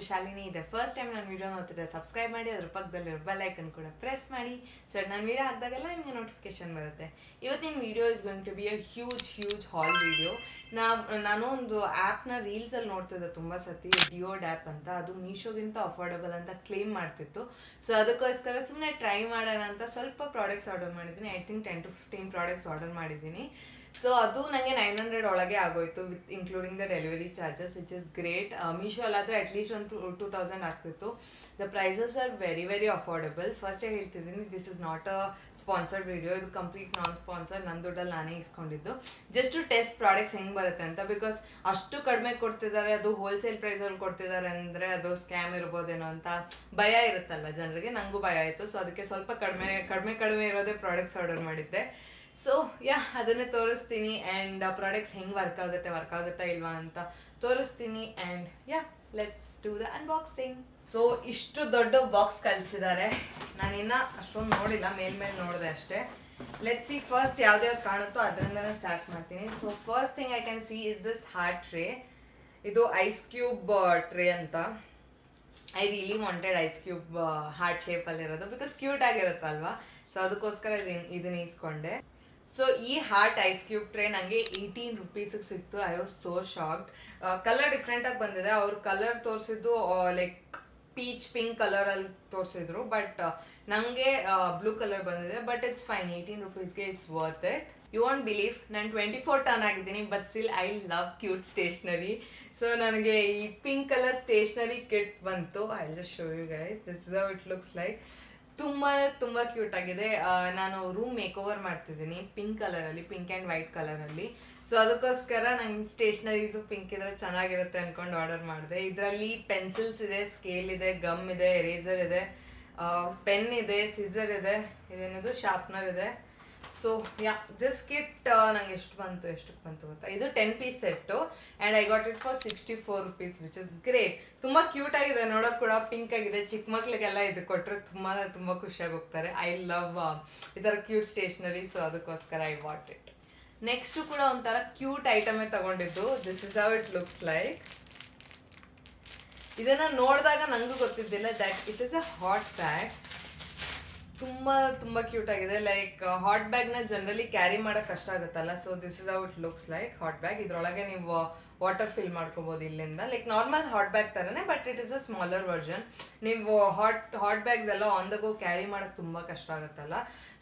ಶಾಲಿನಿ ಇದೆ first time ನಾನು video ನೋಡ್ತಿದ್ರೆ ಸಬ್ಸ್ಕ್ರೈಬ್ ಮಾಡಿ, ಅದ್ರ ಪಕ್ಕದಲ್ಲಿರೋ ಬೆಲ್ ಐಕನ್ ಕೂಡ ಪ್ರೆಸ್ ಮಾಡಿ. ಸೊ ನಾನು ವಿಡಿಯೋ ಹಾಕಿದಾಗೆಲ್ಲ ನಿಮಗೆ ನೋಟಿಫಿಕೇಶನ್ ಬರುತ್ತೆ. ಇವತ್ತಿನ video is going to be a huge haul video. ನಾನು ಒಂದು ಆ್ಯಪ್ನ ರೀಲ್ಸಲ್ಲಿ ನೋಡ್ತಿದ್ದೆ ತುಂಬ ಸತಿ, ಡಿಯೋಡ್ ಆ್ಯಪ್ ಅಂತ. ಅದು ಮೀಶೋಗಿಂತ ಅಫೋರ್ಡಬಲ್ ಅಂತ ಕ್ಲೇಮ್ ಮಾಡ್ತಿತ್ತು. ಸೊ ಅದಕ್ಕೋಸ್ಕರ ಸುಮ್ಮನೆ ಟ್ರೈ ಮಾಡೋಣ ಅಂತ ಸ್ವಲ್ಪ ಪ್ರಾಡಕ್ಟ್ಸ್ ಆರ್ಡರ್ ಮಾಡಿದ್ದೀನಿ. I think 10 to 15 products order ಮಾಡಿದ್ದೀನಿ. ಸೊ ಅದು ನನಗೆ 900 ಒಳಗೆ ಆಗೋಯ್ತು with including the delivery charges, which is great. Meesho ಅಲ್ಲಾದರೆ ಅಟ್ಲೀಸ್ಟ್ ಒಂದು 2000 ಆಗ್ತಿತ್ತು. The prices were very affordable. ಫಸ್ಟೇ ಹೇಳ್ತಿದ್ದೀನಿ, this is not a sponsored video, ಇದು ಕಂಪ್ಲೀಟ್ ನಾನ್ ಸ್ಪಾನ್ಸರ್. ನನ್ನ ದುಡ್ಡಲ್ಲಿ ನಾನೇ ಇಸ್ಕೊಂಡಿದ್ದು, ಜಸ್ಟ್ ಟು ಟೆಸ್ಟ್ ಪ್ರಾಡಕ್ಟ್ಸ್ ಹೆಂಗೆ ಬರುತ್ತೆ ಅಂತ. ಬಿಕಾಸ್ ಅಷ್ಟು ಕಡಿಮೆ ಕೊಡ್ತಿದ್ದಾರೆ, ಅದು ಹೋಲ್ಸೇಲ್ ಪ್ರೈಸಲ್ಲಿ ಕೊಡ್ತಿದ್ದಾರೆ ಅಂದರೆ ಅದು ಸ್ಕ್ಯಾಮ್ ಇರ್ಬೋದೇನೋ ಅಂತ ಭಯ ಇರುತ್ತಲ್ಲ ಜನರಿಗೆ. ನನಗೂ ಭಯ ಆಯಿತು. ಸೊ ಅದಕ್ಕೆ ಸ್ವಲ್ಪ ಕಡಿಮೆ ಇರೋದೇ ಪ್ರಾಡಕ್ಟ್ಸ್ ಆರ್ಡರ್ ಮಾಡಿದ್ದೆ. ಸೊ ಅದನ್ನೇ ತೋರಿಸ್ತೀನಿ. ಆ್ಯಂಡ್ ಪ್ರಾಡಕ್ಟ್ಸ್ ಹೆಂಗೆ ವರ್ಕ್ ಆಗುತ್ತಾ ಇಲ್ವಾ ಅಂತ ತೋರಿಸ್ತೀನಿ. And let's do the unboxing. So ಇಷ್ಟು ದೊಡ್ಡ ಬಾಕ್ಸ್ ಕಳಿಸಿದ್ದಾರೆ. ನಾನಿನ್ನ ಅಷ್ಟೊಂದು ನೋಡಿಲ್ಲ, ಮೇಲ್ಮೇಲೆ ನೋಡಿದೆ ಅಷ್ಟೇ. ಲೆಟ್ಸ್ ಸಿ ಫಸ್ಟ್ ಯಾವ್ದ್ಯಾವ್ದು ಕಾಣುತ್ತೋ ಅದರಿಂದನೇ ಸ್ಟಾರ್ಟ್ ಮಾಡ್ತೀನಿ. So first thing I can see is this heart tray. ಇದು ಐಸ್ ಕ್ಯೂಬ್ ಟ್ರೇ ಅಂತ. I really wanted ice cube heart ಶೇಪಲ್ಲಿರೋದು, ಬಿಕಾಸ್ ಕ್ಯೂಟ್ ಆಗಿರುತ್ತಲ್ವಾ. ಸೊ ಅದಕ್ಕೋಸ್ಕರ ಇದನ್ನ ಇಸ್ಕೊಂಡೆ. ಸೊ ಈ ಹಾರ್ಟ್ ಐಸ್ ಕ್ಯೂಬ್ ಟ್ರೇ ನನಗೆ 18 ರೂಪೀಸಿಗೆ ಸಿಕ್ತು. I was so shocked. Colour ಡಿಫ್ರೆಂಟಾಗಿ ಬಂದಿದೆ. ಅವ್ರು ಕಲರ್ ತೋರಿಸಿದ್ದು ಲೈಕ್ ಪೀಚ್ ಪಿಂಕ್ ಕಲರಲ್ಲಿ ತೋರಿಸಿದ್ರು, ಬಟ್ ನನಗೆ ಬ್ಲೂ ಕಲರ್ ಬಂದಿದೆ. ಬಟ್ ಇಟ್ಸ್ ಫೈನ್, 18 ರೂಪೀಸ್ಗೆ it's worth it. You won't believe, ನಾನು 24 ಟರ್ನ್ ಆಗಿದ್ದೀನಿ, but still I love cute stationery. So ನನಗೆ ಈ ಪಿಂಕ್ ಕಲರ್ ಸ್ಟೇಷ್ನರಿ ಕಿಟ್ ಬಂತು. I just show you guys, this is how it looks like. ತುಂಬ cute ಆಗಿದೆ. ನಾನು room make over ಮಾಡ್ತಿದ್ದೀನಿ pink and white ಕಲರಲ್ಲಿ. ಸೊ ಅದಕ್ಕೋಸ್ಕರ ನಂಗೆ ಸ್ಟೇಷ್ನರೀಸು ಪಿಂಕ್ ಇದ್ರೆ ಚೆನ್ನಾಗಿರುತ್ತೆ ಅಂದ್ಕೊಂಡು ಆರ್ಡರ್ ಮಾಡಿದೆ. ಇದರಲ್ಲಿ ಪೆನ್ಸಿಲ್ಸ್ ಇದೆ, ಸ್ಕೇಲ್ ಇದೆ, ಗಮ್ ಇದೆ, ಎರೇಸರ್ ಇದೆ, ಪೆನ್ ಇದೆ, ಸಿಸರ್ ಇದೆ, ಇದೇನಿದು ಶಾರ್ಪ್ನರ್ ಇದೆ. ಸೊ ದಿಸ್ ಕಿಟ್ ನಂಗೆ ಎಷ್ಟಕ್ಕೆ ಬಂತು ಗೊತ್ತಾ? ಇದು 10 piece set and I got it for 64 rupees, which is great. ತುಂಬ ಕ್ಯೂಟ್ ಆಗಿದೆ, ನೋಡೋಕೆ ಕೂಡ ಪಿಂಕ್ ಆಗಿದೆ. ಚಿಕ್ಕ ಮಕ್ಳಿಗೆಲ್ಲ ಇದು ಕೊಟ್ಟರೆ ತುಂಬ ಖುಷಿಯಾಗಿ ಹೋಗ್ತಾರೆ. ಐ ಲವ್ ಈ ಥರ ಕ್ಯೂಟ್ ಸ್ಟೇಷ್ನರಿ. ಸೊ ಅದಕ್ಕೋಸ್ಕರ ಐ ವಾಟ್ ಇಟ್. ನೆಕ್ಸ್ಟು ಕೂಡ ಒಂಥರ ಕ್ಯೂಟ್ ಐಟಮೇ ತಗೊಂಡಿದ್ದು. This is how it looks like. ಇದನ್ನು ನೋಡಿದಾಗ ನನಗೂ ಗೊತ್ತಿದ್ದಿಲ್ಲ that it is a hot bag. ತುಂಬ ಕ್ಯೂಟ್ ಆಗಿದೆ. ಲೈಕ್ ಹಾಟ್ ಬ್ಯಾಗ್ನ ಜನರಲಿ ಕ್ಯಾರಿ ಮಾಡೋಕೆ ಕಷ್ಟ ಆಗುತ್ತಲ್ಲ. So this is how it looks like hot bag. ಇದರೊಳಗೆ ನೀವು ವಾಟರ್ ಫಿಲ್ ಮಾಡ್ಕೋಬೋದು ಇಲ್ಲಿಂದ, ಲೈಕ್ ನಾರ್ಮಲ್ ಹಾಟ್ ಬ್ಯಾಗ್ ಥರನೇ, but it is a smaller version. ನೀವು ಹಾಟ್ ಬ್ಯಾಗ್ಸ್ ಎಲ್ಲ ಆನ್ ದ ಗೋ ಕ್ಯಾರಿ ಮಾಡೋಕ್ಕೆ ತುಂಬ ಕಷ್ಟ ಆಗುತ್ತಲ್ಲ.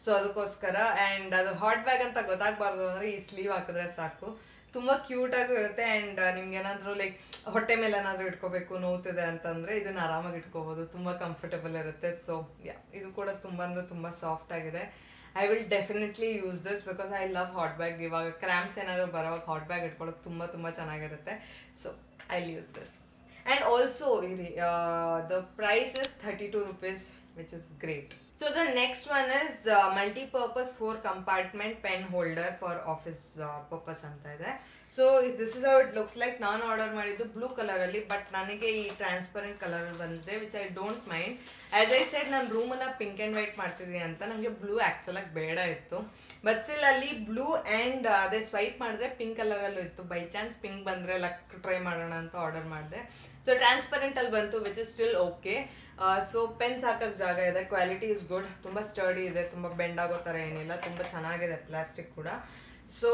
ಸೊ ಅದಕ್ಕೋಸ್ಕರ. ಆ್ಯಂಡ್ ಅದು ಹಾಟ್ ಬ್ಯಾಗ್ ಅಂತ ಗೊತ್ತಾಗಬಾರ್ದು ಅಂದರೆ ಈ ಸ್ಲೀವ್ ಹಾಕಿದ್ರೆ ಸಾಕು. ತುಂಬ ಕ್ಯೂಟಾಗೂ ಇರುತ್ತೆ. ಆ್ಯಂಡ್ ನಿಮ್ಗೆ ಏನಾದರೂ ಲೈಕ್ ಹೊಟ್ಟೆ ಮೇಲೆ ಏನಾದರೂ ಇಟ್ಕೋಬೇಕು, ನೋವ್ತಿದೆ ಅಂತಂದರೆ ಇದನ್ನು ಆರಾಮಾಗಿ ಇಟ್ಕೋಬೋದು. ತುಂಬ ಕಂಫರ್ಟಬಲ್ ಇರುತ್ತೆ. ಸೊ ಇದು ಕೂಡ ತುಂಬ ಸಾಫ್ಟ್ ಆಗಿದೆ. I will definitely use this because I love hot bag. ಇವಾಗ ಕ್ರ್ಯಾಂಪ್ಸ್ ಏನಾದ್ರು ಬರೋವಾಗ ಹಾಟ್ ಬ್ಯಾಗ್ ಇಟ್ಕೊಳ್ಳೋಕೆ ತುಂಬ ಚೆನ್ನಾಗಿರುತ್ತೆ. So I will use this. And also the price is 32 rupees, which is great. So the next one is multi-purpose 4 compartment pen holder for office purpose ಅಂತ ಇದೆ. So this is how it looks like. ನಾನು order ಮಾಡಿದ್ದು blue ಕಲರಲ್ಲಿ, but ನನಗೆ ಈ transparent colour ಬಂದಿದೆ, which I don't mind. As I said, ನಾನು ರೂಮನ್ನು ಪಿಂಕ್ ಆ್ಯಂಡ್ ವೈಟ್ ಮಾಡ್ತಿದ್ದೀನಿ ಅಂತ. ನನಗೆ ಬ್ಲೂ ಆ್ಯಕ್ಚುಲಾಗಿ ಬೇಡ ಇತ್ತು, ಬಟ್ ಸ್ಟಿಲ್ ಅಲ್ಲಿ ಬ್ಲೂ ಆ್ಯಂಡ್ ಅದೇ ಸ್ವೈಪ್ ಮಾಡಿದ್ರೆ ಪಿಂಕ್ ಕಲರಲ್ಲೂ ಇತ್ತು. ಬೈ ಚಾನ್ಸ್ ಪಿಂಕ್ ಬಂದರೆ ಲಕ್ ಟ್ರೈ ಮಾಡೋಣ ಅಂತ ಆರ್ಡರ್ ಮಾಡಿದೆ. ಸೊ ಟ್ರಾನ್ಸ್ಪರೆಂಟಲ್ಲಿ ಬಂತು, which is still okay. So pens ಹಾಕೋಕ್ಕೆ ಜಾಗ ಇದೆ, ಕ್ವಾಲಿಟಿ ಇಸ್ ಗುಡ್, ತುಂಬ ಸ್ಟರ್ಡಿ ಇದೆ, ತುಂಬ ಬೆಂಡ್ ಆಗೋ ಥರ ಏನಿಲ್ಲ, ತುಂಬ ಚೆನ್ನಾಗಿದೆ ಪ್ಲಾಸ್ಟಿಕ್ ಕೂಡ. ಸೊ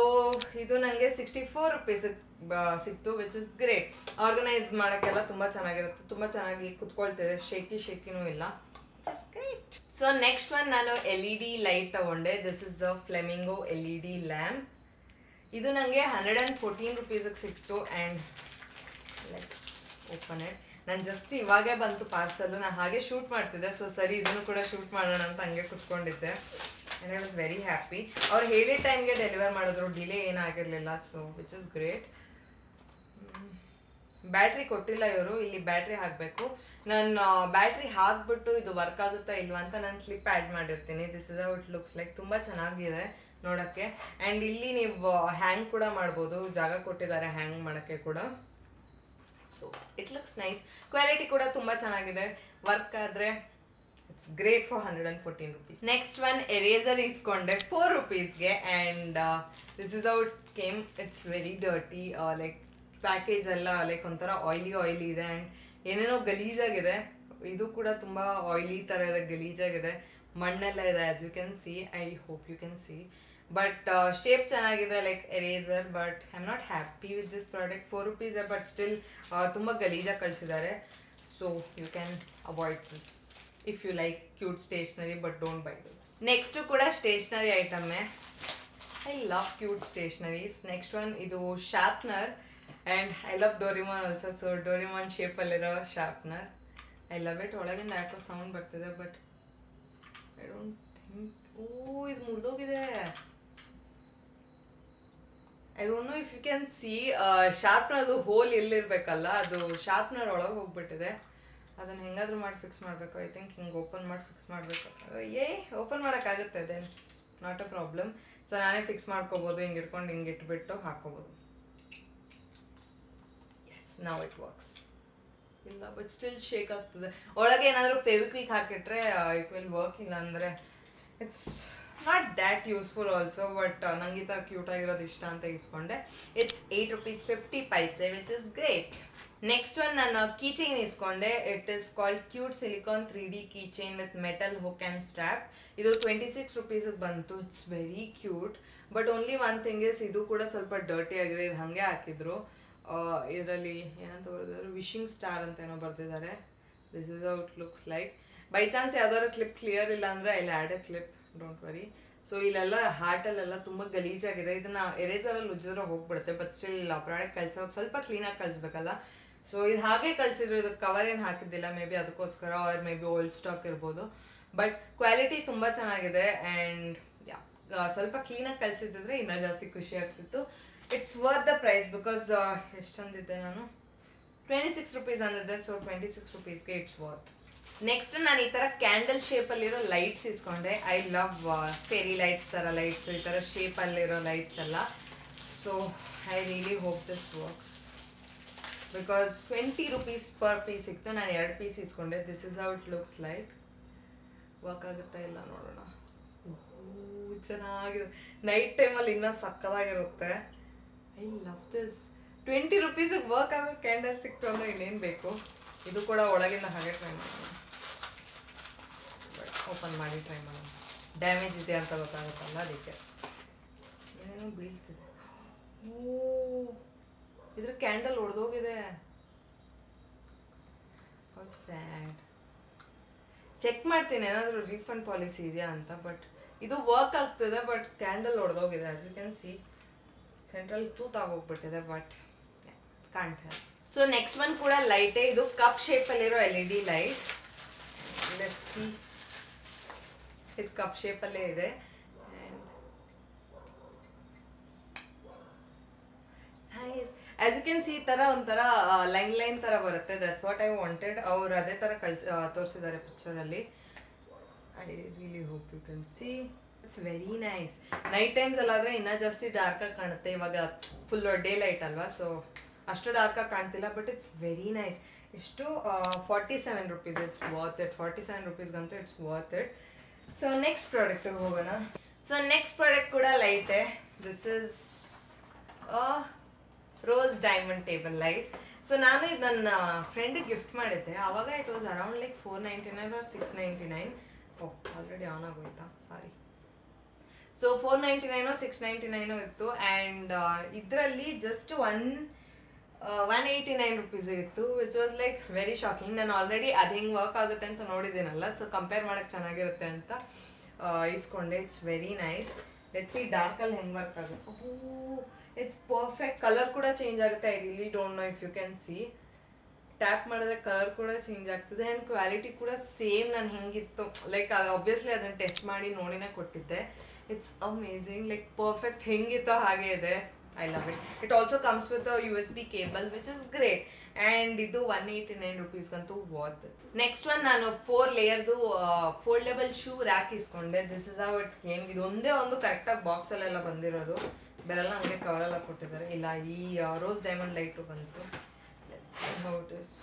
ಇದು ನನಗೆ 64 ರೂಪೀಸ್ ಸಿಕ್ತು, ವಿಚ್ ಇಸ್ ಗ್ರೇಟ್. ಆರ್ಗನೈಸ್ ಮಾಡೋಕ್ಕೆಲ್ಲ ತುಂಬ ಚೆನ್ನಾಗಿರುತ್ತೆ, ತುಂಬ ಚೆನ್ನಾಗಿ ಕುತ್ಕೊಳ್ತಿದೆ, ಶೇಕಿನೂ ಇಲ್ಲ. ಗ್ರೇಟ್. ಸೊ ನೆಕ್ಸ್ಟ್ ಒನ್ ನಾನು LED ಲೈಟ್ ತಗೊಂಡೆ. This is a flamingo LED lamp. ಇದು ನನಗೆ 114 ರೂಪೀಸಿಗೆ ಸಿಕ್ತು. And let's open it. ನಾನು ಜಸ್ಟ್ ಇವಾಗೇ ಬಂತು ಪಾರ್ಸಲ್ಲು, ನಾನು ಹಾಗೆ ಶೂಟ್ ಮಾಡ್ತಿದ್ದೆ. ಸೊ ಸರಿ, ಇದನ್ನು ಕೂಡ ಶೂಟ್ ಮಾಡೋಣ ಅಂತ ಹಂಗೆ ಕುತ್ಕೊಂಡಿದ್ದೆ. And I was very happy. ಅವ್ರು ಹೇಳಿದ ಟೈಮ್ಗೆ ಡೆಲಿವರ್ ಮಾಡಿದ್ರು, ಡಿಲೇ ಏನಾಗಿರಲಿಲ್ಲ. So which is great. Battery ಕೊಟ್ಟಿಲ್ಲ ಇವರು, ಇಲ್ಲಿ ಬ್ಯಾಟ್ರಿ ಹಾಕಬೇಕು. ನಾನು ಬ್ಯಾಟ್ರಿ ಹಾಕ್ಬಿಟ್ಟು ಇದು ವರ್ಕ್ ಆಗುತ್ತಾ ಇಲ್ವಾ ಅಂತ ನಾನು ಕ್ಲಿಪ್ ಆ್ಯಡ್ ಮಾಡಿರ್ತೀನಿ. This is how it looks like. ತುಂಬ ಚೆನ್ನಾಗಿದೆ ನೋಡೋಕ್ಕೆ. ಆ್ಯಂಡ್ ಇಲ್ಲಿ ನೀವು ಹ್ಯಾಂಗ್ ಕೂಡ ಮಾಡ್ಬೋದು, ಜಾಗ ಕೊಟ್ಟಿದ್ದಾರೆ ಹ್ಯಾಂಗ್ ಮಾಡೋಕ್ಕೆ ಕೂಡ. So it looks nice. Quality ಕೂಡ ತುಂಬ ಚೆನ್ನಾಗಿದೆ. ವರ್ಕ್ ಆದರೆ it's great for 114 rupees. Next one eraser ಇಸ್ಕೊಂಡೆ 4 ರೂಪೀಸ್ಗೆ. And this is out came. It's very dirty. Like package ಎಲ್ಲ ಲೈಕ್ ಒಂಥರ ಆಯ್ಲಿ ಇದೆ. ಆ್ಯಂಡ್ ಏನೇನೋ ಗಲೀಜಾಗಿದೆ. ಇದು ಕೂಡ ತುಂಬ ಆಯಿಲಿ ಥರ ಇದೆ, ಗಲೀಜಾಗಿದೆ, ಮಣ್ಣೆಲ್ಲ ಇದೆ as you can see. I hope you can see. But shape ಚೆನ್ನಾಗಿದೆ, like eraser. But I am not happy with this product. 4 rupees but still ತುಂಬ ಗಲೀಜಾಗಿ ಕಳಿಸಿದ್ದಾರೆ. So you can avoid this if you like cute stationery, but don't buy this. Next ಕೂಡ stationery ಐಟಮ್ಮೇ. I love cute stationeries. Next one ಇದು sharpener, and I love Doraemon also. So Doraemon ಶೇಪಲ್ಲಿರೋ sharpener, I love it. ಒಳಗಿಂದ ಯಾಕೋ sound ಬರ್ತಿದೆ, but I don't think. Oh, ಇದು ಮುರಿದೋಗಿದೆ. I don't know if you can see. ಶಾರ್ಪ್ನರ್ದು hole ಎಲ್ಲಿರ್ಬೇಕಲ್ಲ, ಅದು ಶಾರ್ಪ್ನರ್ ಒಳಗೆ ಹೋಗ್ಬಿಟ್ಟಿದೆ. ಅದನ್ನು ಹೆಂಗಾದ್ರೂ ಮಾಡಿ ಫಿಕ್ಸ್ ಮಾಡಬೇಕು. ಐ ಥಿಂಕ್ ಹಿಂಗೆ ಓಪನ್ ಮಾಡಿ ಫಿಕ್ಸ್ ಮಾಡಬೇಕು. ಓಪನ್ ಮಾಡೋಕ್ಕಾಗುತ್ತೆ, then not a problem. So ನಾನೇ ಫಿಕ್ಸ್ ಮಾಡ್ಕೋಬೋದು, ಹಿಂಗೆ ಇಟ್ಕೊಂಡು ಹಿಂಗೆ ಇಟ್ಬಿಟ್ಟು ಹಾಕೋಬೋದು. Yes, now it works. ಇಲ್ಲ, ಬಟ್ ಸ್ಟಿಲ್ ಶೇಕ್ ಆಗ್ತದೆ. ಒಳಗೆ ಏನಾದರೂ ಫೆವಿಕ್ವಿಕ್ ಹಾಕಿಟ್ರೆ ಇಟ್ ವಿಲ್ ವರ್ಕ್. ಇಲ್ಲ ಅಂದರೆ it's not that useful also. But ನಂಗೆ ಈ ಥರ ಕ್ಯೂಟ್ ಆಗಿರೋದು ಇಷ್ಟ ಅಂತ ಇಸ್ಕೊಂಡೆ. It's 8 rupees 50 paise, which is great. Next one ನಾನು ಕೀ ಚೈನ್ ಇಸ್ಕೊಂಡೆ. It is called cute silicone 3D key chain with metal hook and strap. ಇದು 26 rupees ಬಂತು. It's very cute. But only one thing is, ಇದು ಕೂಡ ಸ್ವಲ್ಪ dirty ಆಗಿದೆ. ಇದು ಹಾಗೆ ಹಾಕಿದ್ರು. ಇದರಲ್ಲಿ ಏನಂತ ಬರೆದಿದ್ದಾರೆ, ವಿಶಿಂಗ್ ಸ್ಟಾರ್ ಅಂತ ಏನೋ ಬರೆದಿದ್ದಾರೆ. This is how it looks like. By chance ಯಾವ್ದಾದ್ರು ಕ್ಲಿಪ್ ಕ್ಲಿಯರ್ ಇಲ್ಲ ಅಂದರೆ I add A clip, don't worry. So ಇಲ್ಲೆಲ್ಲ ಹಾರ್ಟಲ್ಲೆಲ್ಲ ತುಂಬ ಗಲೀಜಾಗಿದೆ. ಇದನ್ನು ಎರೇಸರಲ್ಲಿ ಉಜ್ಜಿದ್ರೆ ಹೋಗ್ಬಿಡುತ್ತೆ. ಬಟ್ ಸ್ಟಿಲ್ ಪ್ರಾಡಕ್ಟ್ ಕಳ್ಸೋವಾಗ ಸ್ವಲ್ಪ ಕ್ಲೀನಾಗಿ ಕಳಿಸ್ಬೇಕಲ್ಲ. ಸೊ ಇದು ಹಾಗೆ ಕಳಿಸಿದ್ರು. ಇದಕ್ಕೆ ಕವರ್ ಏನು ಹಾಕಿದ್ದಿಲ್ಲ, ಮೇ ಬಿ ಅದಕ್ಕೋಸ್ಕರ, or maybe old stock ಇರ್ಬೋದು. ಬಟ್ ಕ್ವಾಲಿಟಿ ತುಂಬ ಚೆನ್ನಾಗಿದೆ. ಆ್ಯಂಡ್ ಸ್ವಲ್ಪ ಕ್ಲೀನಾಗಿ ಕಳಿಸಿದ್ರೆ ಇನ್ನೂ ಜಾಸ್ತಿ ಖುಷಿ ಆಗ್ತಿತ್ತು. It's worth the price, because ಎಷ್ಟಂದಿದ್ದೆ ನಾನು, 26 rupees ಅಂದಿದ್ದೆ. ಸೊ 26 rupeesಗೆ ಇಟ್ಸ್ ವರ್ತ್. ನೆಕ್ಸ್ಟ್ ನಾನು ಈ ಥರ ಕ್ಯಾಂಡಲ್ ಶೇಪಲ್ಲಿರೋ ಲೈಟ್ಸ್ ಇಸ್ಕೊಂಡೆ. ಐ ಲವ್ ಫೇರಿ ಲೈಟ್ಸ್ ಥರ ಲೈಟ್ಸ್, ಈ ಥರ ಶೇಪಲ್ಲಿರೋ ಲೈಟ್ಸ್ ಎಲ್ಲ. So I really hope this works, because 20 rupees per piece ಸಿಕ್ತು. ನಾನು 2 ಪೀಸ್ ಇಸ್ಕೊಂಡೆ. This is how it looks like. Work ಆಗುತ್ತಾ ಇಲ್ಲ ನೋಡೋಣ. ಚೆನ್ನಾಗಿದೆ. ನೈಟ್ ಟೈಮಲ್ಲಿ ಇನ್ನೂ ಸಕ್ಕದಾಗಿರುತ್ತೆ. I love this. 20 rupees work ಆಗೋ ಕ್ಯಾಂಡಲ್ ಸಿಕ್ತು ಅಂದರೆ ಇನ್ನೇನು ಬೇಕು. ಇದು ಕೂಡ ಒಳಗಿಂದ ಹಾಗೆ ಟ್ರೈ ಮಾಡೋಣ. ಬಟ್ ಓಪನ್ ಮಾಡಿ ಟ್ರೈ ಮಾಡೋಣ. ಡ್ಯಾಮೇಜ್ ಇದೆ ಅಂತ ಗೊತ್ತಾಗುತ್ತಲ್ಲ, ಅದಕ್ಕೆ. ಏನೇನೋ ಬೀಳ್ತಿದೆ. ಓ, ಇದ್ರ ಕ್ಯಾಂಡಲ್ ಒಡೆದೋಗಿದೆ. How sad. ಚೆಕ್ ಮಾಡ್ತೀನಿ ಏನಾದರೂ ರೀಫಂಡ್ ಪಾಲಿಸಿ ಇದೆಯಾ ಅಂತ. ಬಟ್ ಇದು ವರ್ಕ್ ಆಗ್ತದೆ, ಬಟ್ ಕ್ಯಾಂಡಲ್ ಒಡೆದೋಗಿದೆ. As you can see, central tooth ಆಗೋಗ್ಬಿಟ್ಟಿದೆ. But can't help. So next one ಕೂಡ ಲೈಟೇ. ಇದು ಕಪ್ ಶೇಪಲ್ಲಿರೋ LED ಲೈಟ್. Let's see. ಇದು ಕಪ್ ಶೇಪಲ್ಲೇ ಇದೆ. And nice. As you can see, ಈ ಥರ ಒಂಥರ ಲೈನ್ ಥರ ಬರುತ್ತೆ. That's what I wanted. ಅವ್ರು ಅದೇ ಥರ ತೋರಿಸಿದ್ದಾರೆ ಪಿಕ್ಚರಲ್ಲಿ. I really hope you can see. It's very nice. Night times ಅಲ್ಲಾದರೆ ಇನ್ನೂ ಜಾಸ್ತಿ ಡಾರ್ಕಾಗಿ ಕಾಣುತ್ತೆ. ಇವಾಗ ಫುಲ್ ಡೇ ಲೈಟ್ ಅಲ್ವಾ, ಸೊ ಅಷ್ಟು ಡಾರ್ಕಾಗಿ ಕಾಣ್ತಿಲ್ಲ. But it's very nice. ಎಷ್ಟು 47 rupees. It's worth it. 47 rupeesಗಂತೂ it's worth it. So next ಪ್ರಾಡಕ್ಟಿಗೆ ಹೋಗೋಣ. ಸೊ ನೆಕ್ಸ್ಟ್ ಪ್ರಾಡಕ್ಟ್ ಕೂಡ ಲೈಟೇ. This is rose diamond table light. So ನಾನು ಇದು ನನ್ನ ಫ್ರೆಂಡಿಗೆ ಗಿಫ್ಟ್ ಮಾಡಿದ್ದೆ. ಆವಾಗ it was around like 499 or 699. Oh, already on ಆಗೋಯ್ತಾ, ಸಾರಿ. ಸೊ 499 or 699 ಇತ್ತು. ಆ್ಯಂಡ್ ಇದರಲ್ಲಿ ಜಸ್ಟ್ 189 rupees ಇತ್ತು, which was like very shocking. ನಾನು ಆಲ್ರೆಡಿ ಅದು ಹೆಂಗೆ ವರ್ಕ್ ಆಗುತ್ತೆ ಅಂತ ನೋಡಿದ್ದೀನಲ್ಲ, ಸೊ ಕಂಪೇರ್ ಮಾಡೋಕ್ಕೆ ಚೆನ್ನಾಗಿರುತ್ತೆ ಅಂತ ಇಸ್ಕೊಂಡೆ. It's very nice. Let's see ಡಾರ್ಕಲ್ಲಿ ಹೆಂಗೆ ವರ್ಕ್ ಆಗುತ್ತೆ. Oh, it's perfect. ಕಲರ್ ಕೂಡ ಚೇಂಜ್ ಆಗುತ್ತೆ. I really don't know if you can see. Tap ಮಾಡಿದ್ರೆ ಕಲರ್ ಕೂಡ ಚೇಂಜ್ ಆಗ್ತದೆ. ಆ್ಯಂಡ್ ಕ್ವಾಲಿಟಿ ಕೂಡ ಸೇಮ್ ನಾನು ಹೆಂಗಿತ್ತು, ಲೈಕ್ ಅದು ಆಬ್ವಿಯಸ್ಲಿ ಅದನ್ನು ಟೆಸ್ಟ್ ಮಾಡಿ ನೋಡಿನೇ ಕೊಟ್ಟಿದ್ದೆ. It's amazing. ಲೈಕ್ ಪರ್ಫೆಕ್ಟ್ ಹೆಂಗಿತ್ತೋ ಹಾಗೆ ಇದೆ. I love it. It also comes with a USB cable, which is great. And ಇದು 189 rupeesಗಂತೂ ವರ್ತ್. ನೆಕ್ಸ್ಟ್ ಒನ್ ನಾನು 4 ಲೇಯರ್ದು ಫೋಲ್ಡಬಲ್ ಶೂ ರ್ಯಾಕ್ ಇಸ್ಕೊಂಡೆ. This is how it came. ಇದು ಒಂದೇ ಒಂದು ಕರೆಕ್ಟಾಗಿ ಬಾಕ್ಸಲ್ಲೆಲ್ಲ ಬಂದಿರೋದು. ಬೇರೆಲ್ಲ ಹಂಗೆ ಕವರೆಲ್ಲ ಕೊಟ್ಟಿದ್ದಾರೆ. ಇಲ್ಲ, ಈ ರೋಸ್ ಡೈಮಂಡ್ ಲೈಟು ಬಂತು. Let's see how it is.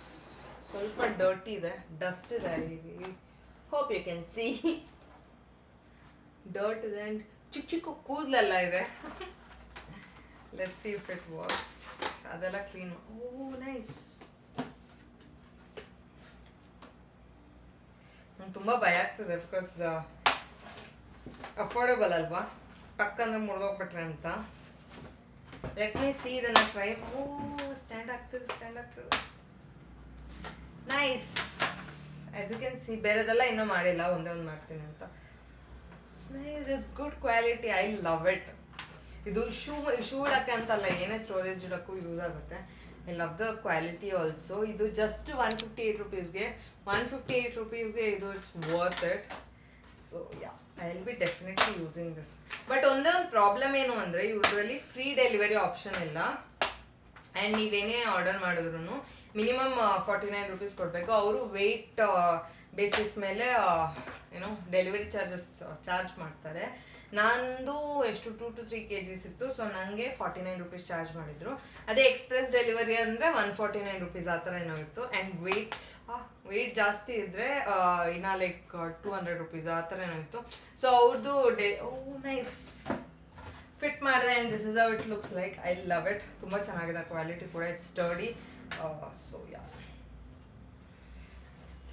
ಸ್ವಲ್ಪ ಡರ್ಟಿ ಇದೆ, ಡಸ್ಟ್ ಇದೆ. I hope you can see. Dirt ಇದೆ ಆ್ಯಂಡ್ ಚಿಕ್ಕ ಚಿಕ್ಕ ಕೂದಲೆಲ್ಲ ಇದೆ. Let's see if it works. ಅದೆಲ್ಲ ಕ್ಲೀನ್. Oh nice. ನಂಗೆ ತುಂಬ ಭಯ ಆಗ್ತದೆ ಬಿಕಾಸ್ ಅಫೋರ್ಡಬಲ್ ಅಲ್ವಾ, ಟಕ್ಕಂದ್ರೆ ಮುರಿದೋಗ್ಬಿಟ್ರೆ ಅಂತ. ಲೆಟ್ ಮೀ ಸಿ ಇದನ್ನು ಟ್ರೈ. ಓ ಸ್ಟ್ಯಾಂಡ್ ಆಗ್ತದೆ. Nice. As you can see, ಬೇರೆದೆಲ್ಲ ಇನ್ನೂ ಮಾಡಿಲ್ಲ, ಒಂದೇ ಒಂದು ಮಾಡ್ತೀನಿ ಅಂತ. It's nice, it's good quality, I love it. ಇದು ಶೂ ಇಡೋಕ್ಕೆ ಅಂತಲ್ಲ, ಏನೇ ಸ್ಟೋರೇಜ್ ಇಡೋಕ್ಕೂ ಯೂಸ್ ಆಗುತ್ತೆ. I love the quality also. ಇದು ಜಸ್ಟ್ 158 rupeesಗೆ, 158 rupeesಗೆ ಇದು it's worth it. So yeah, I will be definitely using this. But ಒಂದೇ ಒಂದು ಪ್ರಾಬ್ಲಮ್ ಏನು ಅಂದರೆ ಯೂಶ್ವಲಿ ಫ್ರೀ ಡೆಲಿವರಿ ಆಪ್ಷನ್ ಇಲ್ಲ. ಆ್ಯಂಡ್ ನೀವೇನೇ ಆರ್ಡರ್ ಮಾಡಿದ್ರು ಮಿನಿಮಮ್ 49 rupees ಕೊಡಬೇಕು. ಅವರು ವೆಯ್ಟ್ ಬೇಸಿಸ್ ಮೇಲೆ ಏನೋ ಡೆಲಿವರಿ ಚಾರ್ಜ್ ಮಾಡ್ತಾರೆ. ನಂದು ಎಷ್ಟು 2 to 3 kgs ಇತ್ತು, ಸೊ ನನಗೆ 49 rupees ಚಾರ್ಜ್ ಮಾಡಿದ್ರು. ಅದೇ ಎಕ್ಸ್ಪ್ರೆಸ್ ಡೆಲಿವರಿ ಅಂದರೆ 149 rupees ಆ ಥರ ಏನೋ ಇತ್ತು. ಆ್ಯಂಡ್ ವೆಯ್ಟ್ ಜಾಸ್ತಿ ಇದ್ದರೆ ಇನ್ನು ಲೈಕ್ 200 rupees ಆ ಥರ ಏನೋ ಇತ್ತು. ಸೊ ಅವ್ರದ್ದು ನೈಸ್ ಫಿಟ್ ಮಾಡಿದೆ. And this is how it looks like. I love it. ತುಂಬ ಚೆನ್ನಾಗಿದೆ ಕ್ವಾಲಿಟಿ ಕೂಡ, it's sturdy. So yeah,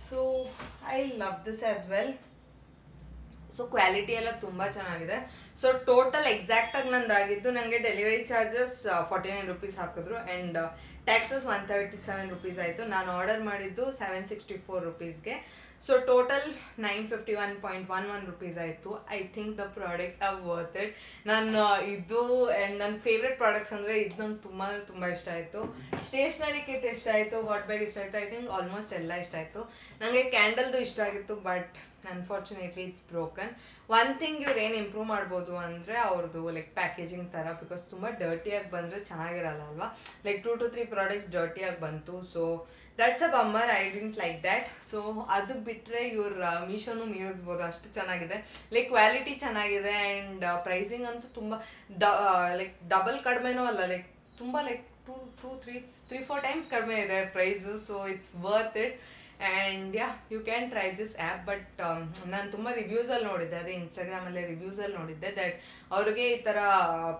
so I love this as well. So quality ಎಲ್ಲ ತುಂಬ ಚೆನ್ನಾಗಿದೆ. ಸೊ ಟೋಟಲ್ ಎಕ್ಸಾಕ್ಟಾಗಿ ನಂದಾಗಿದ್ದು, ನನಗೆ ಡೆಲಿವರಿ ಚಾರ್ಜಸ್ 49 rupees ಹಾಕಿದ್ರು. ಆ್ಯಂಡ್ ಟ್ಯಾಕ್ಸಸ್ 137 rupees ಆಯಿತು. ನಾನು ಆರ್ಡರ್ ಮಾಡಿದ್ದು 764 rupeesಗೆ. ಸೊ ಟೋಟಲ್ 951.11 rupees ಆಯಿತು. I think the products are worth it. ನಾನು ಇದು ಆ್ಯಂಡ್ ನನ್ನ ಫೇವ್ರೆಟ್ ಪ್ರಾಡಕ್ಟ್ಸ್ ಅಂದರೆ ಇದು ನಂಗೆ ತುಂಬ ಇಷ್ಟ ಆಯಿತು. ಸ್ಟೇಷ್ನರಿ ಕಿಟ್ ಇಷ್ಟ ಆಯಿತು, ಹಾಟ್ ಬ್ಯಾಗ್ ಇಷ್ಟ ಆಯಿತು. ಐ ಥಿಂಕ್ ಆಲ್ಮೋಸ್ಟ್ ಎಲ್ಲ ಇಷ್ಟ ಆಯಿತು. ನನಗೆ ಕ್ಯಾಂಡಲ್ದು ಇಷ್ಟ ಆಗಿತ್ತು, but unfortunately it's broken. One thing ಇವ್ರು ಏನು ಇಂಪ್ರೂವ್ ಮಾಡ್ಬೋದು ಅಂದರೆ ಅವ್ರದ್ದು ಲೈಕ್ ಪ್ಯಾಕೇಜಿಂಗ್ ಥರ, ಬಿಕಾಸ್ ತುಂಬ ಡರ್ಟಿಯಾಗಿ ಬಂದರೆ ಚೆನ್ನಾಗಿರಲ್ಲ ಅಲ್ವಾ. ಲೈಕ್ 2 to 3 products ಡರ್ಟಿಯಾಗಿ ಬಂತು. So that's a bummer. I didn't like that. So ಅದು ಬಿಟ್ಟರೆ ಇವ್ರ ಮೀಶೋನು ಮೀರಿಸ್ಬೋದು, ಅಷ್ಟು ಚೆನ್ನಾಗಿದೆ. ಲೈಕ್ ಕ್ವಾಲಿಟಿ ಚೆನ್ನಾಗಿದೆ. ಆ್ಯಂಡ್ ಪ್ರೈಸಿಂಗ್ ಅಂತೂ ತುಂಬ ಲೈಕ್ ಡಬಲ್ ಕಡಿಮೆನೂ ಅಲ್ಲ, ಲೈಕ್ ತುಂಬ ಲೈಕ್ 2-3-4 times ಕಡಿಮೆ ಇದೆ price. So it's worth it. And yeah, you can try this app. But ನಾನು ತುಂಬ ರಿವ್ಯೂಸಲ್ಲಿ ನೋಡಿದ್ದೆ, ಅದೇ ಇನ್ಸ್ಟಾಗ್ರಾಮಲ್ಲೇ ರಿವ್ಯೂಸಲ್ಲಿ ನೋಡಿದ್ದೆ ದಟ್ ಅವ್ರಿಗೆ ಈ ಥರ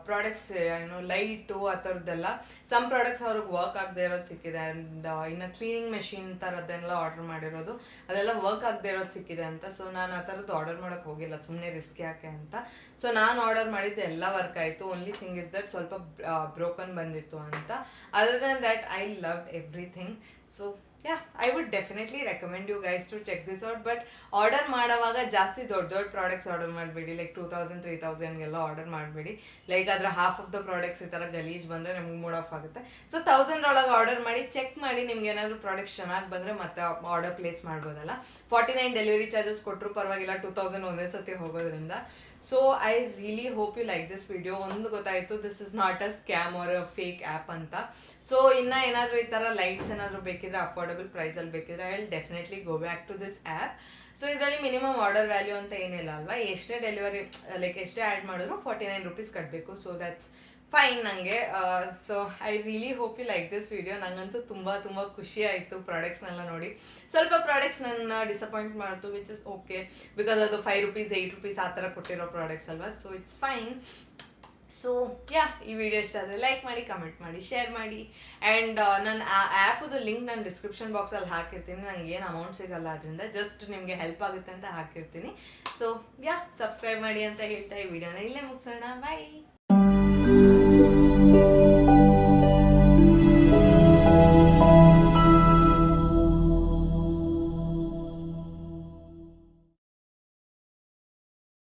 ಪ್ರಾಡಕ್ಟ್ಸ್ ಏನೋ ಲೈಟು ಆ ಥರದ್ದೆಲ್ಲ ಸಮ್ ಪ್ರಾಡಕ್ಟ್ಸ್ ಅವ್ರಿಗೆ ವರ್ಕ್ ಆಗದೆ ಇರೋದು ಸಿಕ್ಕಿದೆ. ಆ್ಯಂಡ್ ಇನ್ನು ಕ್ಲೀನಿಂಗ್ ಮೆಷಿನ್ ಥರದ್ದೆಲ್ಲ ಆರ್ಡರ್ ಮಾಡಿರೋದು ಅದೆಲ್ಲ ವರ್ಕ್ ಆಗದೆ ಇರೋದು ಸಿಕ್ಕಿದೆ ಅಂತ. ಸೊ ನಾನು ಆ ಥರದ್ದು ಆರ್ಡರ್ ಮಾಡೋಕ್ಕೆ ಹೋಗಿಲ್ಲ, ಸುಮ್ಮನೆ ರಿಸ್ಕ್ ಯಾಕೆ ಅಂತ. ಸೊ ನಾನು ಆರ್ಡರ್ ಮಾಡಿದ್ದು ಎಲ್ಲ ವರ್ಕ್ ಆಯಿತು. ಓನ್ಲಿ ಥಿಂಗ್ ಇಸ್ ದಟ್ ಸ್ವಲ್ಪ ಬ್ರೋಕನ್ ಬಂದಿತ್ತು ಅಂತ. Other than that I love everything. So yeah, I would definitely recommend you guys to check this out. But order ಮಾಡೋವಾಗ ಜಾಸ್ತಿ ದೊಡ್ಡ ಪ್ರಾಡಕ್ಟ್ಸ್ ಆರ್ಡರ್ ಮಾಡಬೇಡಿ. ಲೈಕ್ 2000-3000ಗೆಲ್ಲ ಆರ್ಡರ್ ಮಾಡಬೇಡಿ. ಲೈಕ್ ಅದರ ಹಾಫ್ ಆಫ್ ದ ಪ್ರಾಡಕ್ಟ್ಸ್ ಈ ಥರ ಗಲೀಜ್ ಬಂದರೆ ನಮ್ಗೆ ಮೂಡ್ ಆಫ್ ಆಗುತ್ತೆ. ಸೊ 1000 ಒಳಗೆ ಆರ್ಡರ್ ಮಾಡಿ ಚೆಕ್ ಮಾಡಿ, ನಿಮ್ಗೆ ಏನಾದರೂ ಪ್ರಾಡಕ್ಟ್ಸ್ ಚೆನ್ನಾಗಿ ಬಂದರೆ ಮತ್ತೆ ಆರ್ಡರ್ ಪ್ಲೇಸ್ ಮಾಡ್ಬೋದಲ್ಲ. 49 ಡೆಲಿವರಿ ಚಾರ್ಜಸ್ ಕೊಟ್ಟರು ಪರವಾಗಿಲ್ಲ, 2000 ಒಂದೇ ಸತಿ ಹೋಗೋದ್ರಿಂದ. So I really hope you like this video. ಒಂದು ಗೊತ್ತಾಯಿತು, this is not a scam or a fake app ಅಂತ. ಸೊ ಇನ್ನು ಏನಾದರೂ ಈ ಥರ ಲೈಟ್ಸ್ ಏನಾದರೂ ಬೇಕಿದ್ರೆ ಅಫೋರ್ಡಬಲ್ ಪ್ರೈಸಲ್ಲಿ ಬೇಕಿದ್ರೆ I will definitely go back to this app. So ಇದರಲ್ಲಿ ಮಿನಿಮಮ್ ಆರ್ಡರ್ ವ್ಯಾಲ್ಯೂ ಅಂತ ಏನಿಲ್ಲ ಅಲ್ವಾ, ಎಷ್ಟೇ ಡೆಲಿವರಿ ಲೈಕ್ ಎಷ್ಟೇ ಆ್ಯಡ್ ಮಾಡಿದ್ರು 49 rupees ಕಟ್ಟಬೇಕು. ಸೊ ದ್ಯಾಟ್ಸ್ ಫೈನ್ ನನಗೆ. So I really hope you like this video. ನನಗಂತೂ ತುಂಬ ಖುಷಿ ಆಯಿತು ಪ್ರಾಡಕ್ಟ್ಸ್ನೆಲ್ಲ ನೋಡಿ. ಸ್ವಲ್ಪ ಪ್ರಾಡಕ್ಟ್ಸ್ ನನ್ನ ಡಿಸಪಾಯಿಂಟ್ ಮಾಡ್ತು, ವಿಚ್ ಇಸ್ ಓಕೆ, ಬಿಕಾಸ್ ಅದು 5 rupees 8 rupees ಆ ಥರ ಕೊಟ್ಟಿರೋ ಪ್ರಾಡಕ್ಟ್ಸ್ ಅಲ್ವಾ. So it's fine. So yeah, ಈ ವಿಡಿಯೋ ಇಷ್ಟ ಆದರೆ ಲೈಕ್ ಮಾಡಿ, ಕಮೆಂಟ್ ಮಾಡಿ, ಶೇರ್ ಮಾಡಿ. ಆ್ಯಂಡ್ ನನ್ನ ಆ ಆ್ಯಪದು ಲಿಂಕ್ ನಾನು ಡಿಸ್ಕ್ರಿಪ್ಷನ್ ಬಾಕ್ಸಲ್ಲಿ ಹಾಕಿರ್ತೀನಿ. ನನಗೆ ಏನು ಅಮೌಂಟ್ ಸಿಗಲ್ಲ, ಅದರಿಂದ ಜಸ್ಟ್ ನಿಮಗೆ ಹೆಲ್ಪ್ ಆಗುತ್ತೆ ಅಂತ ಹಾಕಿರ್ತೀನಿ. ಸೊ ಯಾ, ಸಬ್ಸ್ಕ್ರೈಬ್ ಮಾಡಿ ಅಂತ ಹೇಳ್ತಾ ಈ ವಿಡಿಯೋನ ಇಲ್ಲೇ ಮುಗಿಸೋಣ. ಬಾಯ್.